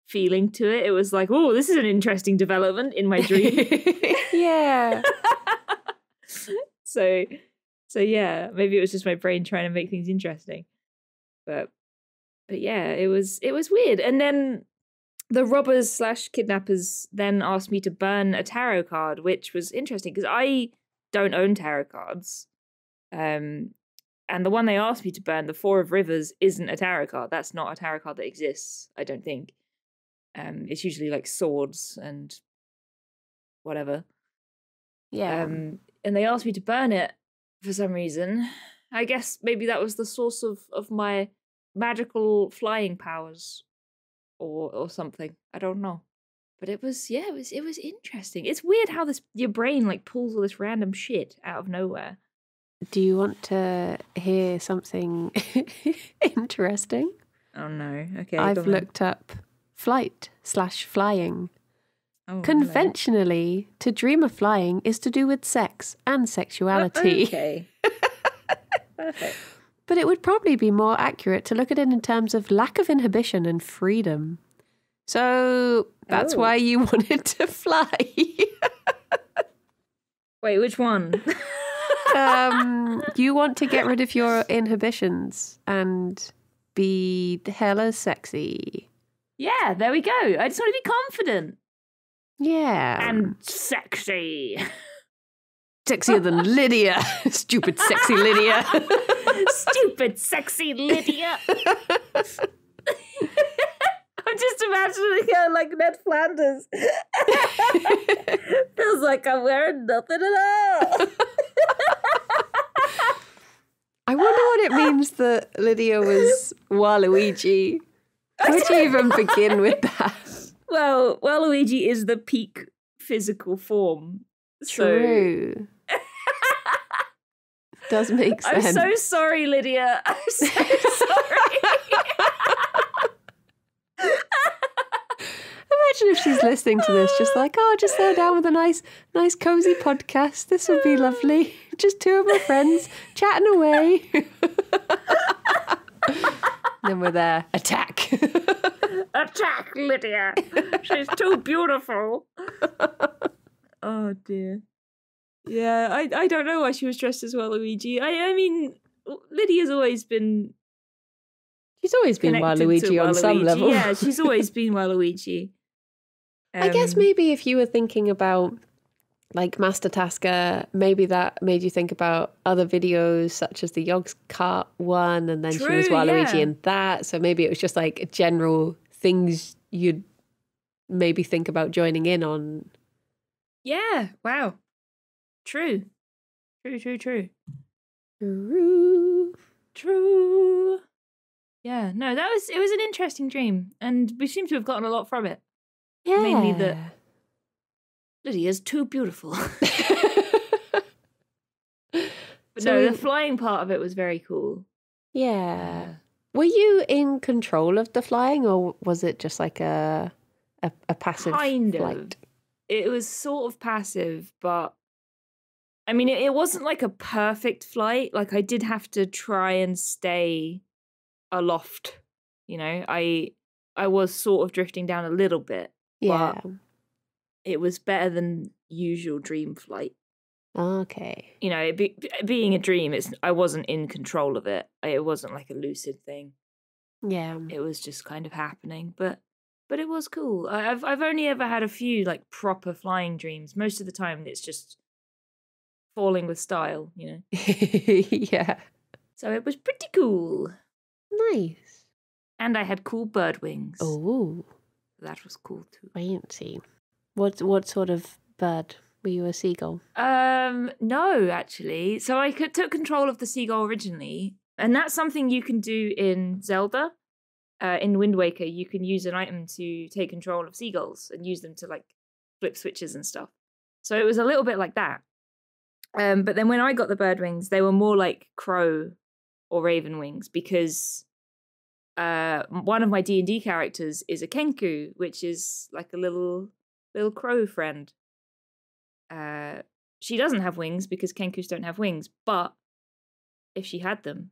feeling to it. It was like, oh, this is an interesting development in my dream. Yeah. So yeah, maybe it was just my brain trying to make things interesting. But yeah, it was weird. And then the robbers/kidnappers then asked me to burn a tarot card, which was interesting because I don't own tarot cards. And the one they asked me to burn, the Four of Rivers, isn't a tarot card. That's not a tarot card that exists, I don't think. It's usually like swords and whatever. Yeah. And they asked me to burn it for some reason. I guess maybe that was the source of my magical flying powers or something. I don't know. But it was interesting. It's weird how your brain like pulls all this random shit out of nowhere. Do you want to hear something interesting? Oh no. Okay. I've looked up flight/flying. Oh, Conventionally, to dream of flying is to do with sex and sexuality. Okay. Perfect. But it would probably be more accurate to look at it in terms of lack of inhibition and freedom. So that's why you wanted to fly. Wait, which one? You want to get rid of your inhibitions and be hella sexy. Yeah, there we go. I just want to be confident. Yeah. And sexy. Sexier than Lydia. Stupid sexy Lydia. Stupid sexy Lydia. I'm just imagining her like Ned Flanders. Feels like I'm wearing nothing at all. I wonder what it means that Lydia was Waluigi. How would you even begin with that? Well, Waluigi is the peak physical form. True. Does make sense. I'm so sorry, Lydia. I'm so sorry. Imagine if she's listening to this, just like, oh, just sit down with a nice, cozy podcast. This would be lovely. Just two of my friends chatting away. Then we're there. Attack. Attack, Lydia. She's too beautiful. Oh, dear. Yeah, I don't know why she was dressed as Waluigi. I mean, Lydia's always been... She's always been connected Waluigi to on some Waluigi. level. Yeah, she's always been Waluigi. I guess maybe if you were thinking about like Master Tasker, maybe that made you think about other videos such as the Yogg's Cart one, and then she was True, Waluigi yeah. in that. So maybe it was just like general things you'd maybe think about joining in on. Yeah, wow. True. True. True. Yeah, no, it was an interesting dream, and we seem to have gotten a lot from it. Yeah. Mainly that Lydia's too beautiful. But So no, we- the flying part of it was very cool. Yeah. Were you in control of the flying, or was it just like a passive Kind flight? of. It was sort of passive, but I mean, it wasn't like a perfect flight. Like, I did have to try and stay aloft. You know, I was sort of drifting down a little bit. Yeah. But it was better than usual dream flight. Okay. You know, being a dream, I wasn't in control of it. It wasn't like a lucid thing. Yeah. It was just kind of happening, but it was cool. I've only ever had a few like proper flying dreams. Most of the time, it's just falling with style, you know. Yeah. So it was pretty cool, Nice. and I had cool bird wings. Oh, That was cool too. fancy. What sort of bird? Were you a seagull? No, actually. So I took control of the seagull originally, and that's something you can do in Zelda. In Wind Waker, you can use an item to take control of seagulls and use them to like flip switches and stuff. So it was a little bit like that. But then when I got the bird wings, they were more like crow or raven wings, because one of my D&D characters is a kenku, which is like a little crow friend. She doesn't have wings because kenkus don't have wings, but if she had them,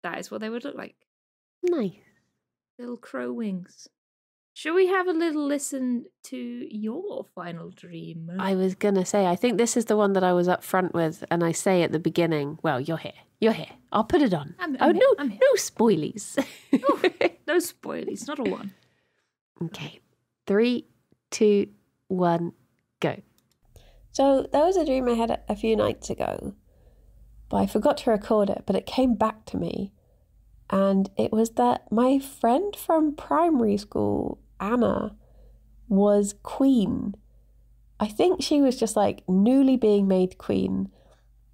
that is what they would look like. Nice. Little crow wings. Shall we have a little listen to your final dream? I was gonna say, I think this is the one that I was up front with, and I say at the beginning, "Well, you're here. I'll put it on." I'm Oh here, no, I'm here. no spoilies. Oh, no spoilies, not a one. Okay, 3, 2, 1, go. So that was a dream I had a few nights ago, but I forgot to record it, but it came back to me. And it was that my friend from primary school, Anna, was queen. I think she was just like newly being made queen,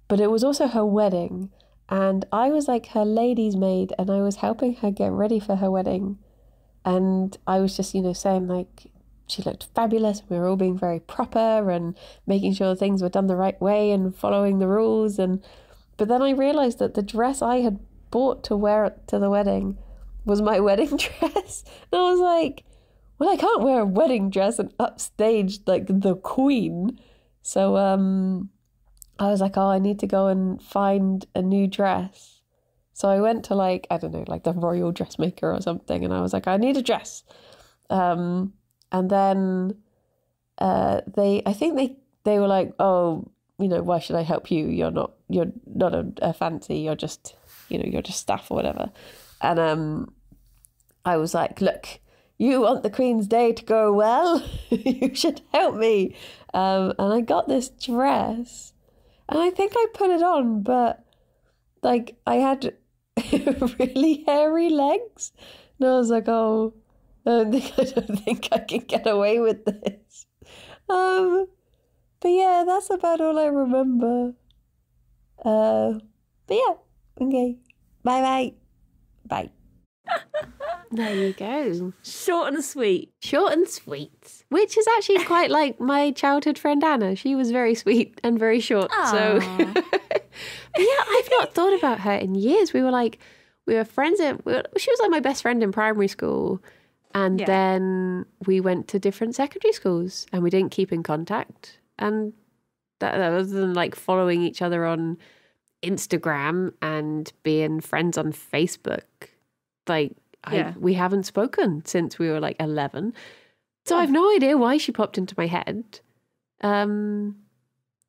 but it was also her wedding. And I was like her lady's maid, and I was helping her get ready for her wedding. And I was just, saying like she looked fabulous, and we were all being very proper and making sure things were done the right way and following the rules. But then I realised that the dress I had bought to wear to the wedding was my wedding dress. And I was like, well, I can't wear a wedding dress and upstage like the queen. So I was like, oh, I need to go and find a new dress. So I went to like, I don't know, like the royal dressmaker or something. And I was like, I need a dress. And then I think they were like, oh, why should I help you? You're not a fancy, you're just staff or whatever. And I was like, look, you want the Queen's Day to go well? You should help me. And I got this dress, and I think I put it on, but like I had really hairy legs. And I was like, oh, I don't think I can get away with this. But yeah, that's about all I remember. But yeah, okay. Bye. There you go. Short and sweet. Short and sweet. Which is actually quite like my childhood friend Anna. She was very sweet and very short. So but yeah, I've not thought about her in years. We were friends she was like my best friend in primary school. And then we went to different secondary schools and we didn't keep in contact. And that other than like following each other on Instagram and being friends on Facebook, like we haven't spoken since we were like 11. So I've no idea why she popped into my head.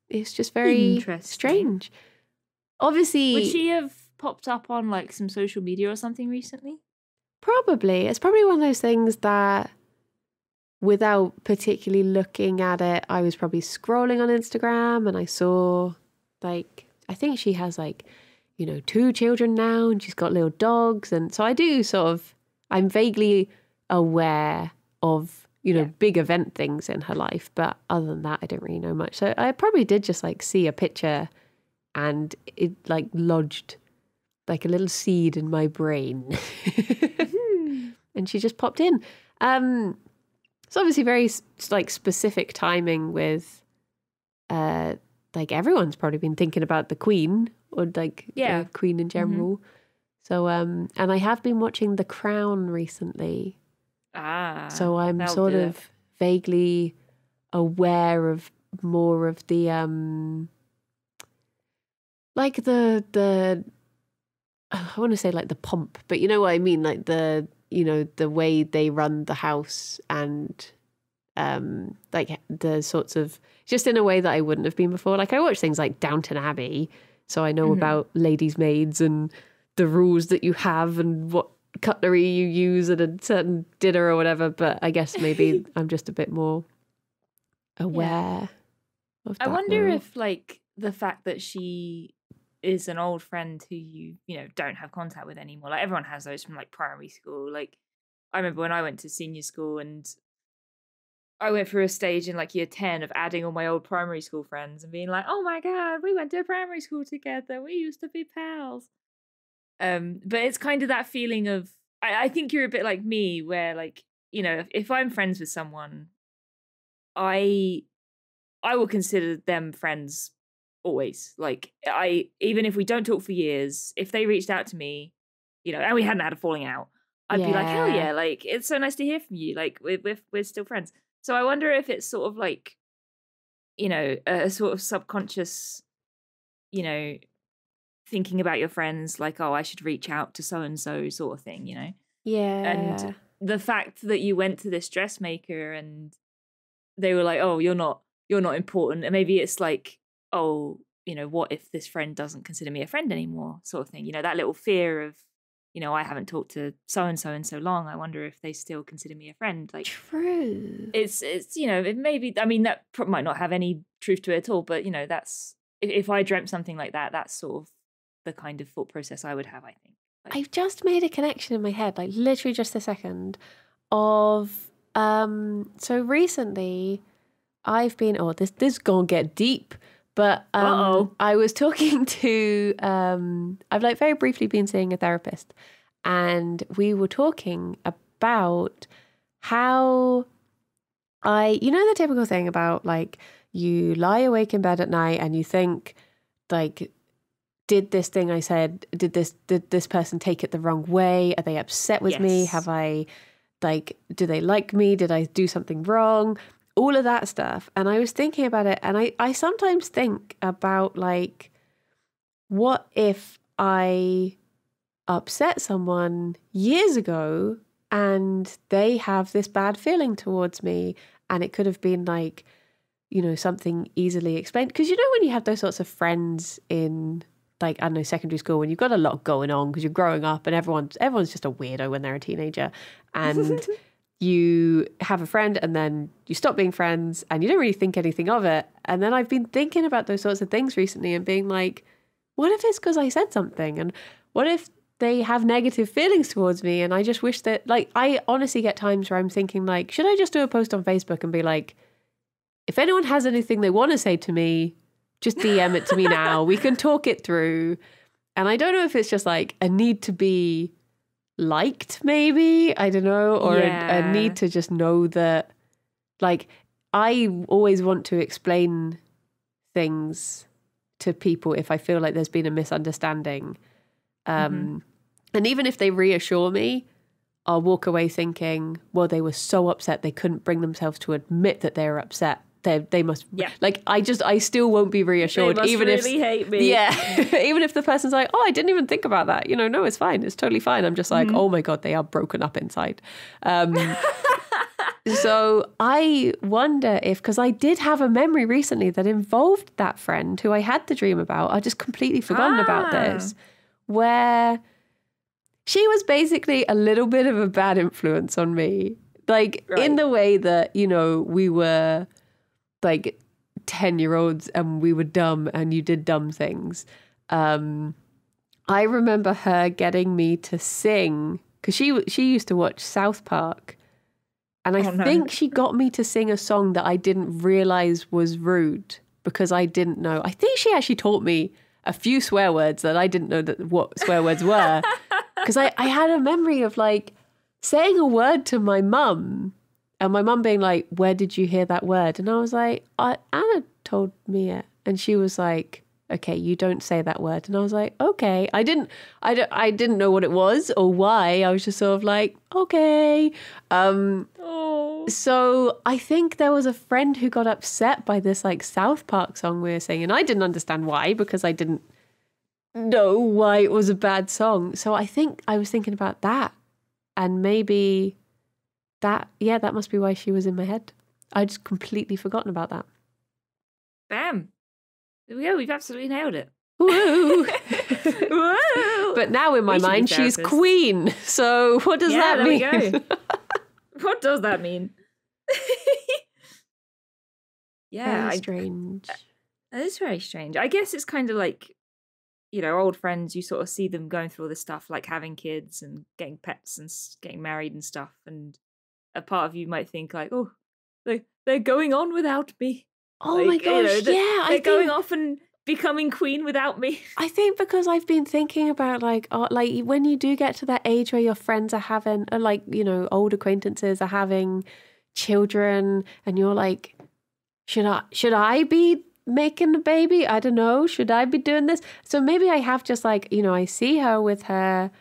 It's just very strange. Obviously, would she have popped up on like some social media or something recently? Probably. It's probably one of those things that without particularly looking at it, I was probably scrolling on Instagram and I saw like, I think she has like, 2 children now and she's got little dogs. And so I do I'm vaguely aware of, big event things in her life. But other than that, I don't really know much. So I probably did just like see a picture and it like lodged like a little seed in my brain. And she just popped in. It's obviously very like specific timing with like everyone's probably been thinking about the Queen or like the Queen in general. So and I have been watching The Crown recently. So I'm sort of vaguely aware of more of the like the I want to say like the pomp, but you know what I mean, like the the way they run the house and like the sorts of, just in a way that I wouldn't have been before. Like I watch things like Downton Abbey, so I know about ladies' maids and the rules that you have and what cutlery you use at a certain dinner or whatever. But I guess maybe I'm just a bit more aware of that. I wonder now. if like the fact that she is an old friend who you don't have contact with anymore. Like everyone has those from like primary school. Like I remember when I went to senior school and I went through a stage in like year 10 of adding all my old primary school friends and being like, oh my God, we went to primary school together. We used to be pals. But it's kind of that feeling of, I think you're a bit like me where like, if I'm friends with someone, I will consider them friends always. Like even if we don't talk for years, if they reached out to me, and we hadn't had a falling out, I'd be like, hell yeah, like it's so nice to hear from you. Like we're still friends. So I wonder if it's sort of like, a sort of subconscious, thinking about your friends, like, oh, I should reach out to so and so sort of thing, Yeah. And the fact that you went to this dressmaker and they were like, oh, you're not important, and maybe it's like, oh, what if this friend doesn't consider me a friend anymore, sort of thing. That little fear of, I haven't talked to so and so in so long. I wonder if they still consider me a friend. Like, true. It's it maybe. I mean, that might not have any truth to it at all. But that's, if I dreamt something like that, that's sort of the kind of thought process I would have. I think. Like, I've just made a connection in my head, like literally just a second, of so recently I've been, this gonna get deep, but I was talking to I've like very briefly been seeing a therapist, and we were talking about how the typical thing about like you lie awake in bed at night and you think like, did this thing I said, did this person take it the wrong way? Are they upset with me? Have I, like, do they like me? Did I do something wrong? All of that stuff. And I was thinking about it, and I sometimes think about like, what if I upset someone years ago and they have this bad feeling towards me, and it could have been like, something easily explained. Because when you have those sorts of friends in, like, I don't know, secondary school, when you've got a lot going on because you're growing up and everyone's just a weirdo when they're a teenager, and you have a friend and then you stop being friends and you don't really think anything of it. And then I've been thinking about those sorts of things recently and being like, what if it's because I said something? And what if they have negative feelings towards me? And I just wish that, like, I honestly get times where I'm thinking like, should I just do a post on Facebook and be like, if anyone has anything they want to say to me, just DM it to me now. We can talk it through. And I don't know if it's just like a need to be liked, maybe, I don't know, or a need to just know that, like, I always want to explain things to people if I feel like there's been a misunderstanding. And even if they reassure me, I'll walk away thinking, well, they were so upset they couldn't bring themselves to admit that they were upset. They must, like, I still won't be reassured. They must even really hate me. Yeah. Even if the person's like, oh, I didn't even think about that. No, it's fine. It's totally fine. I'm just like, oh my God, they are broken up inside. So I wonder if, because I did have a memory recently that involved that friend who I had the dream about. I just completely forgotten about this, where she was basically a little bit of a bad influence on me. Like, in the way that, you know, we were like 10-year-olds and we were dumb and you did dumb things. I remember her getting me to sing, because she used to watch South Park. And I think she got me to sing a song that I didn't realize was rude because I didn't know. I think she actually taught me a few swear words that I didn't know what swear words were. Because I had a memory of like saying a word to my mum and my mum being like, where did you hear that word? And I was like, Anna told me it. And she was like, okay, you don't say that word. And I was like, okay. I didn't know what it was or why. I was just sort of like, okay. So I think there was a friend who got upset by this like South Park song we were singing. And I didn't understand why, because I didn't know why it was a bad song. So I think I was thinking about that. And maybe that must be why she was in my head. I just completely forgotten about that. Bam. There we go. We've absolutely nailed it. Woo! Woo! But now in my mind, she's queen. So what does that mean? There we go. What does that mean? Yeah. Very strange. That is very strange. I guess it's kind of like, you know, old friends, you sort of see them going through all this stuff, like having kids and getting pets and getting married and stuff. And a part of you might think like, oh, they're going on without me. Oh like, my gosh, they're going off and becoming queen without me. I think because I've been thinking about like when you do get to that age where your friends are having, or like, you know, old acquaintances are having children and you're like, should I be making a baby? I don't know. Should I be doing this? So maybe I have just like, you know, I see her with her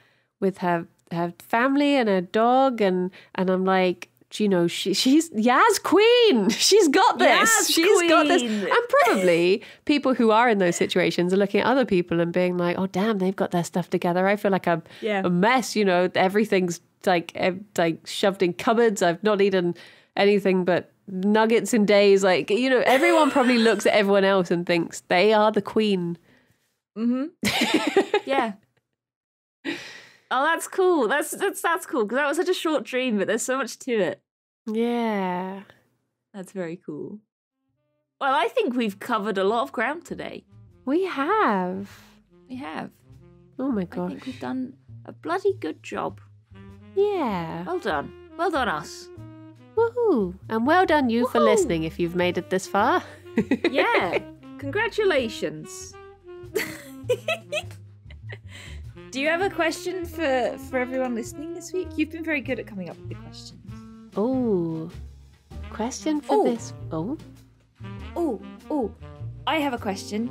family and her dog and I'm like, you know, she's Yaz queen. She's got this. She's got this. And probably people who are in those situations are looking at other people and being like, oh damn, they've got their stuff together. I feel like I'm a mess. You know, everything's like shoved in cupboards. I've not eaten anything but nuggets in days. Like, you know, everyone probably looks at everyone else and thinks they are the queen. Mm-hmm. Yeah. Oh, that's cool. That's cool, because that was such a short dream, but there's so much to it. Yeah. That's very cool. Well, I think we've covered a lot of ground today. We have. Oh my gosh. I think we've done a bloody good job. Yeah. Well done. Well done, us. Woohoo. And well done you for listening if you've made it this far. Yeah. Congratulations. Do you have a question for everyone listening this week? You've been very good at coming up with the questions. Oh, question for this. Oh, I have a question.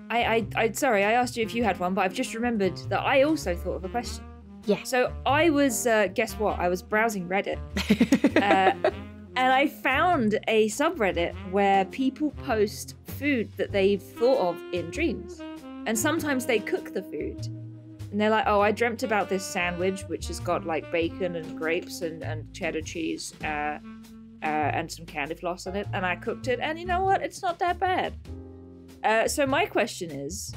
I sorry, I asked you if you had one, but I've just remembered that I also thought of a question. Yeah. So I was, guess what? I was browsing Reddit, and I found a subreddit where people post food that they've thought of in dreams, and sometimes they cook the food. And they're like, oh, I dreamt about this sandwich, which has got like bacon and grapes and cheddar cheese and some candy floss in it. And I cooked it. And you know what? It's not that bad. So my question is,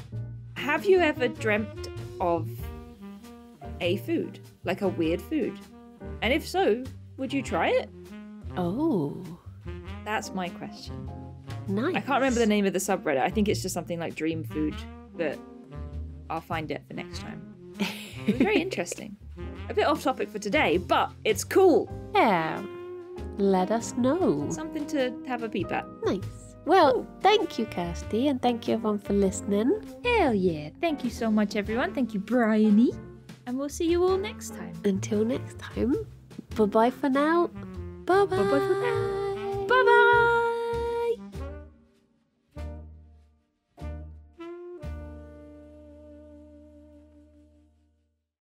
have you ever dreamt of a food, like a weird food? And if so, would you try it? Oh. That's my question. Nice. I can't remember the name of the subreddit. I think it's just something like dream food, but I'll find it for next time. It was very interesting. A bit off topic for today, but it's cool. Yeah. Let us know. Something to have a peep at. Nice. Well, thank you, Kirsty, and thank you everyone for listening. Hell yeah. Thank you so much, everyone. Thank you, Briony. And we'll see you all next time. Until next time, bye-bye for now. Bye-bye. Bye-bye for now.